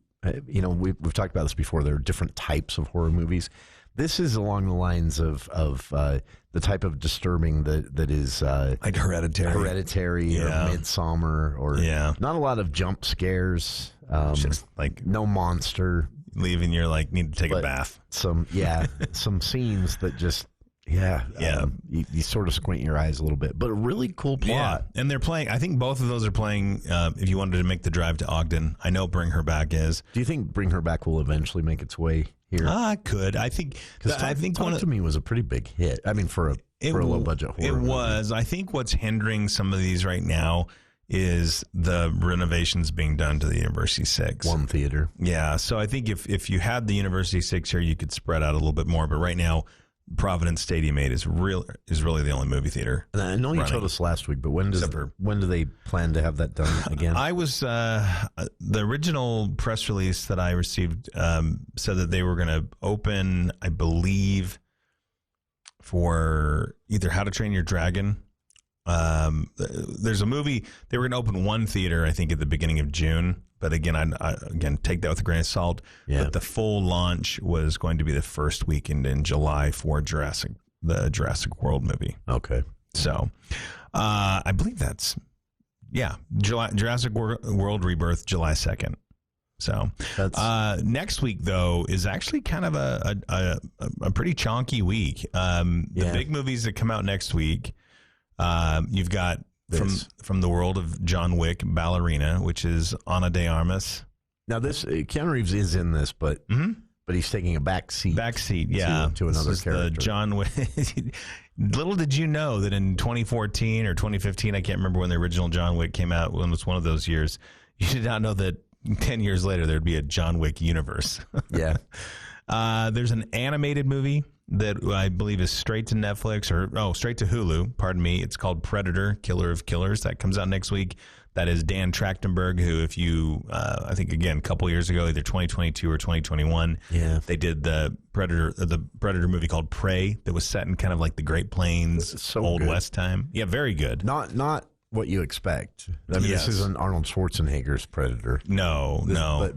we've talked about this before. There are different types of horror movies. This is along the lines of the type of disturbing that is like Hereditary, or Midsommar, or not a lot of jump scares. Just like no monster. Leaving, you're like, need to take a bath. Some scenes that just, you sort of squint your eyes a little bit, but a really cool plot. Yeah. And they're playing, I think both of those are playing, if you wanted to make the drive to Ogden. I know Bring Her Back is. Do you think Bring Her Back will eventually make its way here? I could. I think Talk to Me was a pretty big hit. I mean, for a low budget horror. It was. I think what's hindering some of these right now is the renovations being done to the University 6. One theater. Yeah, so I think if you had the University 6 here, you could spread out a little bit more. But right now, Providence Stadium 8 is really the only movie theater. And I know you told us last week, but when do they plan to have that done again? I was the original press release that I received said that they were going to open, I believe, for either How to Train Your Dragon. There's a movie, they were going to open one theater, I think, at the beginning of June. But again, I take that with a grain of salt. Yeah. But the full launch was going to be the first weekend in July for the Jurassic World movie. Okay. So, I believe that's, Jurassic World Rebirth, July 2nd. So, next week, though, is actually kind of a pretty chonky week. The big movies that come out next week, you've got from the world of John Wick, Ballerina, which is Ana de Armas. Now, this Keanu Reeves is in this, but he's taking a back seat. To another character. The John Wick. Little did you know that in 2014 or 2015, I can't remember when the original John Wick came out. When it was one of those years, you did not know that 10 years later there'd be a John Wick universe. Yeah. There's an animated movie that I believe is straight to Netflix straight to Hulu. Pardon me. It's called Predator, Killer of Killers. That comes out next week. That is Dan Trachtenberg, who, if you, I think again, a couple years ago, either 2022 or 2021, they did the Predator movie called Prey that was set in kind of like the Great Plains, Old West time. Yeah, very good. Not what you expect. I mean, this isn't Arnold Schwarzenegger's Predator. No.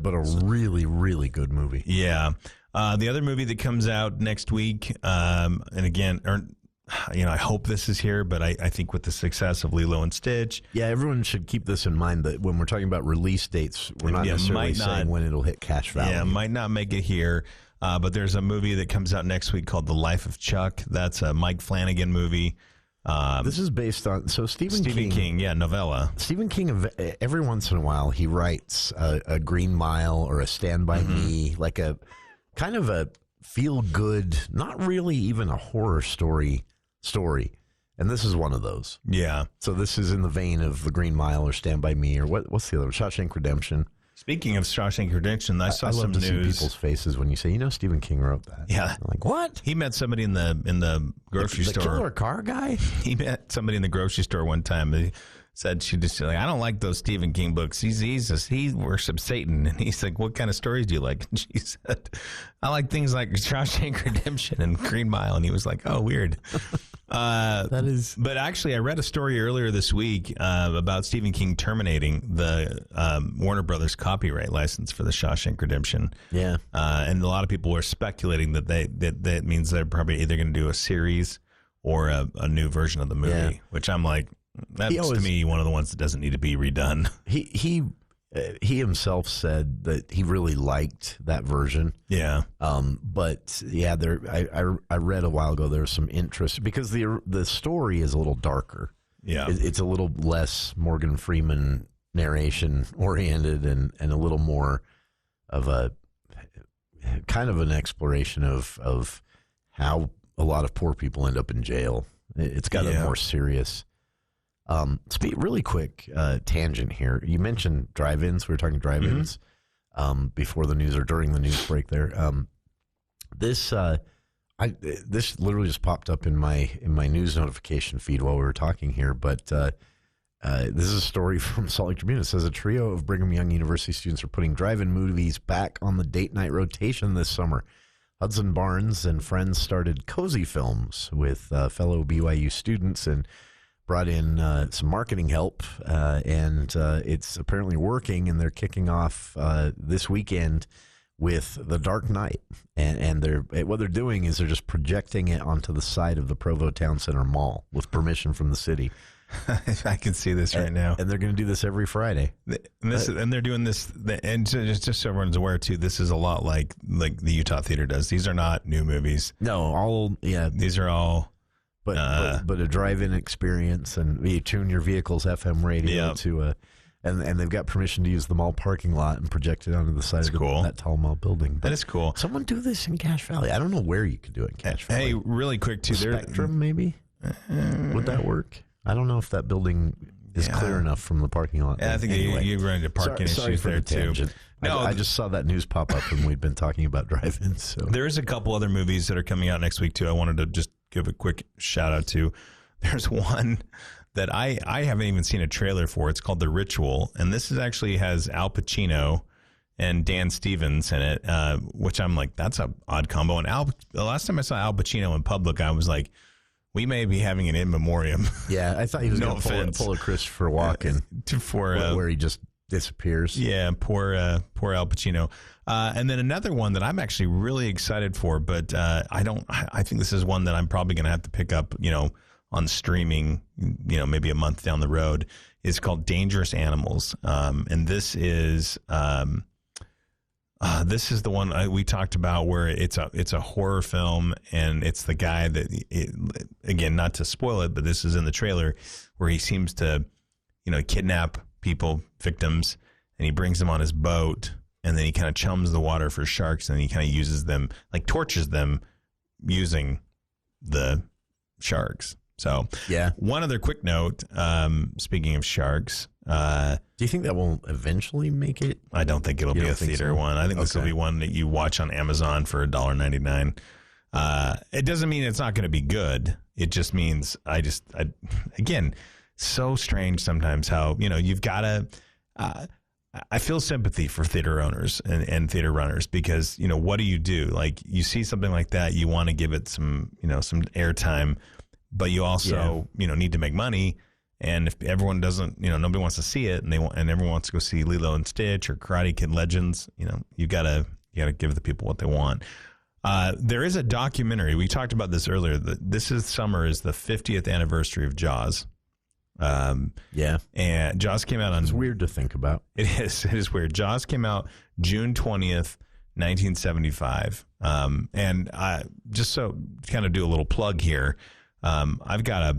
But a really, really good movie. Yeah. The other movie that comes out next week, and again, I hope this is here, but I think with the success of Lilo and Stitch. Yeah, everyone should keep this in mind that when we're talking about release dates, we're not necessarily saying when it'll hit Cash Valley. Yeah, might not make it here. But there's a movie that comes out next week called The Life of Chuck. That's a Mike Flanagan movie. This is based on Stephen King, novella. Stephen King, every once in a while, he writes a Green Mile or a Stand By Me, like a kind of a feel-good, not really even a horror story. And this is one of those. Yeah. So this is in the vein of The Green Mile or Stand By Me or what's the other one? Shawshank Redemption. Speaking of Shawshank Redemption, I saw some news. See people's faces when you say, Stephen King wrote that. Yeah. I'm like, what? He met somebody in the grocery store. The killer car guy? He met somebody in the grocery store one time. He said, I don't like those Stephen King books. He worships Satan. And he's like, what kind of stories do you like? And she said, I like things like Shawshank Redemption and Green Mile. And he was like, oh, weird. That is. But actually, I read a story earlier this week about Stephen King terminating the Warner Brothers copyright license for The Shawshank Redemption. Yeah. And a lot of people were speculating that that means they're probably either going to do a series or a new version of the movie, which I'm like, that's to me one of the ones that doesn't need to be redone. He himself said that he really liked that version. Yeah. But yeah, I read a while ago there was some interest because the story is a little darker. Yeah. It's a little less Morgan Freeman narration oriented and a little more of a kind of an exploration of how a lot of poor people end up in jail. It's got a more serious. Really quick tangent here. You mentioned drive-ins. We were talking drive-ins before the news or during the news break there. This literally just popped up in my news notification feed while we were talking here. But this is a story from Salt Lake Tribune. It says a trio of Brigham Young University students are putting drive-in movies back on the date night rotation this summer. Hudson Barnes and friends started Cozy Films with fellow BYU students and brought in some marketing help, and it's apparently working, and they're kicking off this weekend with The Dark Knight. And what they're doing is they're just projecting it onto the side of the Provo Town Center Mall with permission from the city. I can see this right now. And they're going to do this every Friday. And they're doing this, and just so everyone's aware, too, this is a lot like the Utah Theater does. These are not new movies. No, These are all... But a drive-in experience, and you tune your vehicle's FM radio to and they've got permission to use the mall parking lot and project it onto the side of that tall mall building. But that is cool. Someone do this in Cache Valley. I don't know where you could do it in Cache Valley. Hey, really quick, too. Spectrum, maybe? Would that work? I don't know if that building is clear enough from the parking lot. Yeah, I think you run into parking issues there, too. No, I just saw that news pop up when we'd been talking about drive-ins. So. There is a couple other movies that are coming out next week, too. I wanted to just give a quick shout out to. There's one that I haven't even seen a trailer for. It's called The Ritual, and this actually has Al Pacino and Dan Stevens in it, which I'm like, that's an odd combo. And the last time I saw Al Pacino in public, I was like, we may be having an in memoriam. Yeah, I thought he was going to pull a Christopher Walken where he just disappears. Yeah, poor Al Pacino. And then another one that I'm actually really excited for, but I think this is one that I'm probably going to have to pick up, on streaming, maybe a month down the road, is called Dangerous Animals. And this is the one we talked about where it's a horror film, and it's the guy that, again, not to spoil it, but this is in the trailer, where he seems to, kidnap victims, and he brings them on his boat, and then he kind of chums the water for sharks, and he kind of uses them, like tortures them using the sharks. So, yeah. One other quick note, speaking of sharks. Do you think that will eventually make it? I don't think it'll be a theater one. I think this will be one that you watch on Amazon for $1.99. It doesn't mean it's not going to be good. It just means again, so strange sometimes how, you've got to, I feel sympathy for theater owners and theater runners, because, what do you do? Like, you see something like that, you want to give it some, some airtime, but you also, need to make money. And if everyone doesn't, nobody wants to see it, and everyone wants to go see Lilo and Stitch or Karate Kid Legends, you gotta give the people what they want. There is a documentary. We talked about this earlier. Summer is the 50th anniversary of Jaws. And Jaws came out on. It's weird to think about. It is weird. Jaws came out June 20th, 1975. And just so kind of do a little plug here, I've got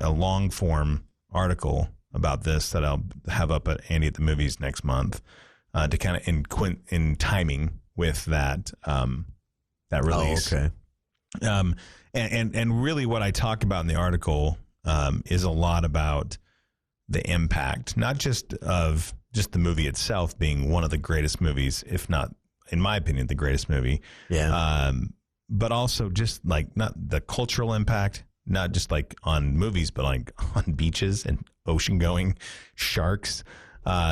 a long form article about this that I'll have up at Andy at the Movies next month, to kind of in timing with that release. Oh, okay. And really what I talk about in the article is a lot about the impact, not just of just the movie itself being one of the greatest movies, if not, in my opinion, the greatest movie. Yeah. But also just like not the cultural impact, not just like on movies, but like on beaches and ocean going sharks.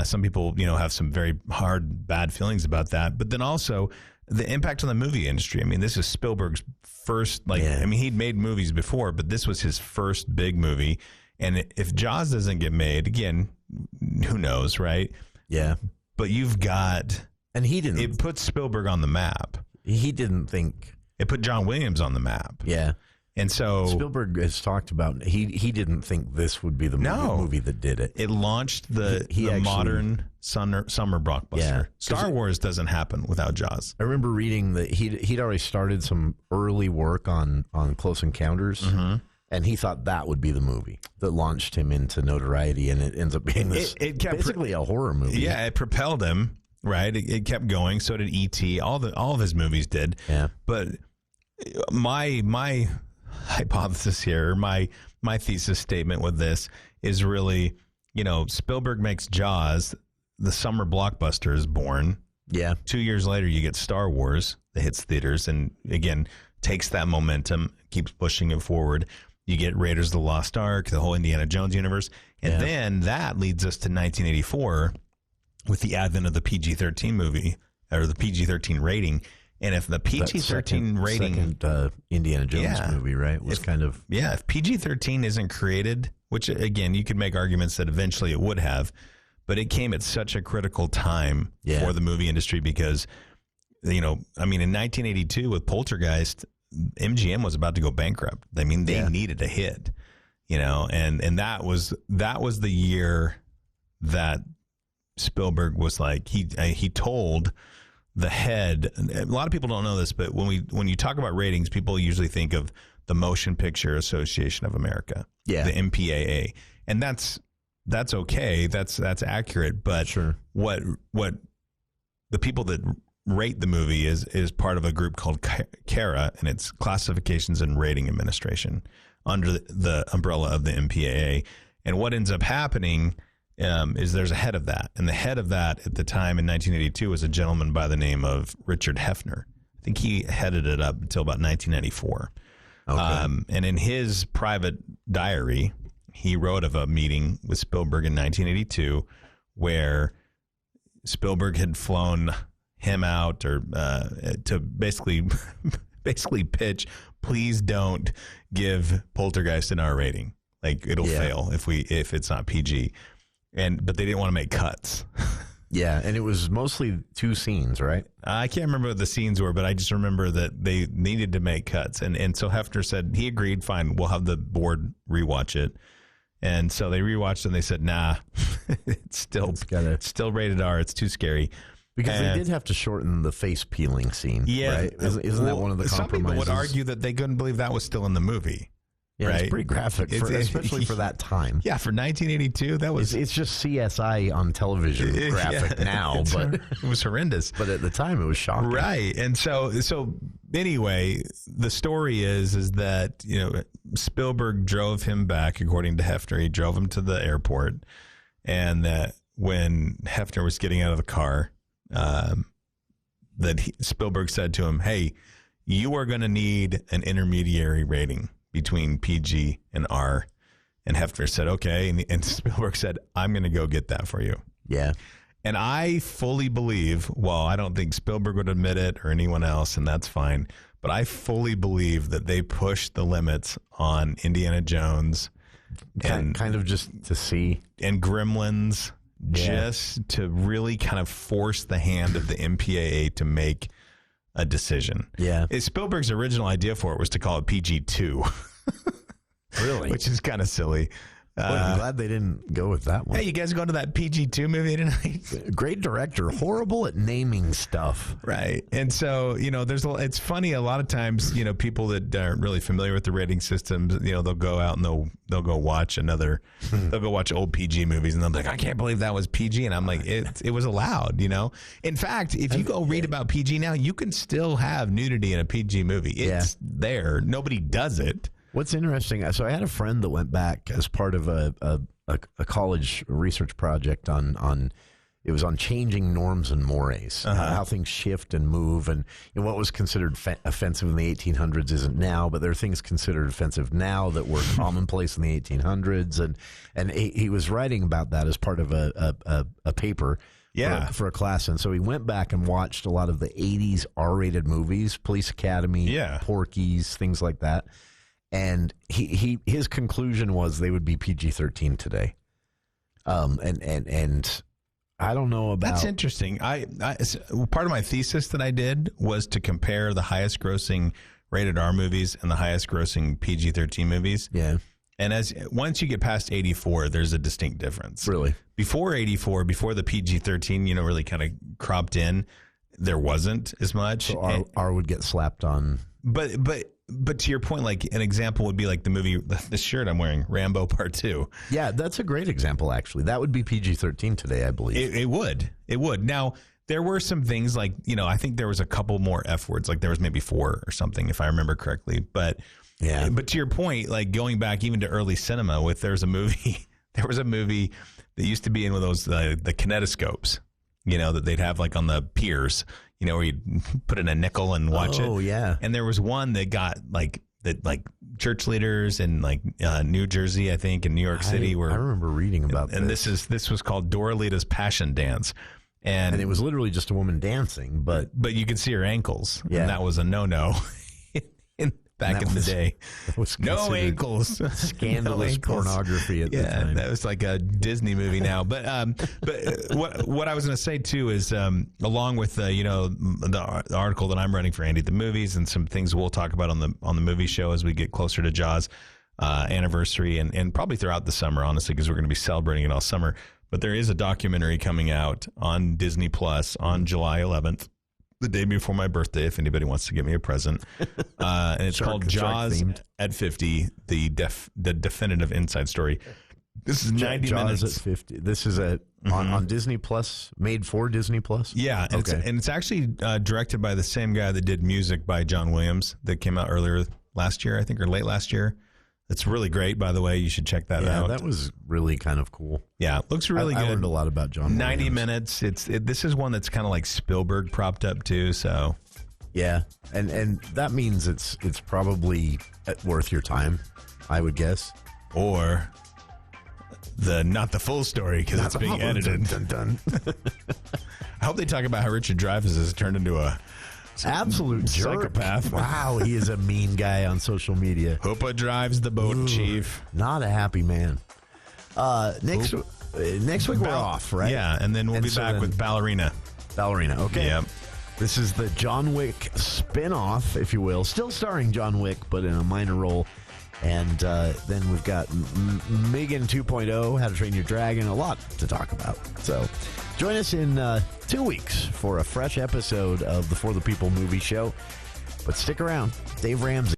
Some people, have some very bad feelings about that. But then also the impact on the movie industry. I mean, this is Spielberg's first, I mean, he'd made movies before, but this was his first big movie. And if Jaws doesn't get made, again, who knows, right? Yeah. But you've got... And he didn't... It put Spielberg on the map. He didn't think... It put John Williams on the map. Yeah. And so... Spielberg has talked about... He didn't think this would be the movie that did it. It launched the actually, modern summer blockbuster. Yeah. Star Wars doesn't happen without Jaws. I remember reading that he'd already started some early work on Close Encounters, and he thought that would be the movie that launched him into notoriety, and it ends up being this basically a horror movie. Yeah, it propelled him, right? It kept going. So did E.T. All of his movies did. Yeah. But my hypothesis here, my thesis statement with this is really, Spielberg makes Jaws, the summer blockbuster is born. Yeah. 2 years later, you get Star Wars that hits theaters and, again, takes that momentum, keeps pushing it forward. You get Raiders of the Lost Ark, the whole Indiana Jones universe. And then that leads us to 1984 with the advent of the PG-13 movie, or the PG-13 rating. And if the PG-13 rating... Second Indiana Jones movie, right? Was kind of... Yeah, if PG-13 isn't created, which, again, you could make arguments that eventually it would have, but it came at such a critical time for the movie industry because, in 1982 with Poltergeist, MGM was about to go bankrupt. I mean, they needed a hit, and that was the year that Spielberg was like, he told the head, a lot of people don't know this, but when you talk about ratings, people usually think of the Motion Picture Association of America, the MPAA, and that's okay, that's accurate, but what the people that rate the movie is part of a group called CARA, and it's Classifications and Rating Administration under the umbrella of the MPAA. And what ends up happening is there's a head of that, and the head of that at the time in 1982 was a gentleman by the name of Richard Hefner. I think he headed it up until about 1994. Okay. And in his private diary, he wrote of a meeting with Spielberg in 1982 where Spielberg had flown him out or to basically pitch, please don't give Poltergeist an R rating. Like, it'll fail if it's not PG. But they didn't want to make cuts. Yeah, and it was mostly 2 scenes, right? I can't remember what the scenes were, but I just remember that they needed to make cuts. And so Hefner said he agreed, fine, we'll have the board rewatch it. And so they rewatched it and they said, nah, it's still rated R. It's too scary. Because they did have to shorten the face peeling scene. Yeah. Right? Isn't that one of the compromises? Some people would argue that they couldn't believe that was still in the movie. Yeah, right? It's pretty graphic, especially for that time. Yeah, for 1982, that was... It's just CSI on television graphic now, but... It was horrendous. But at the time, it was shocking. Right, and so anyway, the story is that, Spielberg drove him back, according to Hefner. He drove him to the airport, and that when Hefner was getting out of the car, Spielberg said to him, hey, you are going to need an intermediary rating between PG and R. And Hefner said, okay. And Spielberg said, I'm going to go get that for you. Yeah. And I fully believe, well, I don't think Spielberg would admit it or anyone else, and that's fine, but I fully believe that they pushed the limits on Indiana Jones and kind of just to see, and Gremlins, just to really kind of force the hand of the MPAA to make a decision. Yeah. Spielberg's original idea for it was to call it PG-2. Really? Which is kind of silly. I'm glad they didn't go with that one. Hey, you guys going to that PG-2 movie tonight? Great director, horrible at naming stuff. Right. And so, it's funny a lot of times, people that aren't really familiar with the rating systems, they'll go out and they'll go watch they'll go watch old PG movies and they'll be like, I can't believe that was PG. And I'm like, it was allowed, In fact, if you go read about PG now, you can still have nudity in a PG movie. It's there. Nobody does it. What's interesting, so I had a friend that went back as part of a college research project on it was on changing norms and mores, how things shift and move, and what was considered offensive in the 1800s isn't now, but there are things considered offensive now that were commonplace in the 1800s, and he was writing about that as part of a paper for a class. And so he went back and watched a lot of the 80s R-rated movies, Police Academy, Porky's, things like that. And his conclusion was they would be PG-13 today. And I don't know about... That's interesting. I part of my thesis that I did was to compare the highest grossing rated R movies and the highest grossing PG-13 movies. Yeah. And once you get past 84, there's a distinct difference. Really? Before 84, before the PG-13, really kind of cropped in, there wasn't as much. So R would get slapped on. But to your point, like an example would be like the movie, the shirt I'm wearing, Rambo Part 2. Yeah, that's a great example, actually. That would be PG-13 today, I believe. It would. Now, there were some things like, I think there was a couple more F words, like there was maybe 4 or something, if I remember correctly. But to your point, like going back even to early cinema, there was a movie that used to be in one of those, the kinetoscopes, that they'd have like on the piers, where you'd put in a nickel and watch it. Oh, yeah. And there was one that got like church leaders in like New Jersey, I think, in New York City. I remember reading about this. And this was called Doralita's Passion Dance. And it was literally just a woman dancing, but you could see her ankles. Yeah. And that was a no-no back in the day. No ankles. Scandalous pornography at the time. That was like a Disney movie now. But what I was going to say too is along with the article that I'm running for Andy at the Movies and some things we'll talk about on the movie show as we get closer to Jaws anniversary and probably throughout the summer, honestly, because we're going to be celebrating it all summer. But there is a documentary coming out on Disney Plus on July 11th. The day before my birthday, if anybody wants to give me a present. And it's called Jaws at 50, the definitive inside story. This is 90 minutes. Jaws at 50. This is on Disney Plus, made for Disney Plus? Yeah, and it's actually directed by the same guy that did Music by John Williams that came out earlier last year, I think, or late last year. It's really great, by the way. You should check that out. That was really kind of cool. Yeah, it looks really good. I learned a lot about John 90 Williams. minutes. This is one that's kind of like Spielberg propped up too. So, yeah, and that means it's probably worth your time, I would guess. Or not the full story because it's being edited. Dun. I hope they talk about how Richard Dreyfuss has turned into a absolute psychopath. Wow, he is a mean guy on social media. Hoopa drives the boat, Chief. Not a happy man. Next week we're off, right? Yeah, and then we'll be back with Ballerina. Ballerina, okay. Yep. This is the John Wick spin-off, if you will. Still starring John Wick, but in a minor role. And then we've got Megan 2.0, How to Train Your Dragon, a lot to talk about. So join us in 2 weeks for a fresh episode of the For the People movie show. But stick around. Dave Ramsey.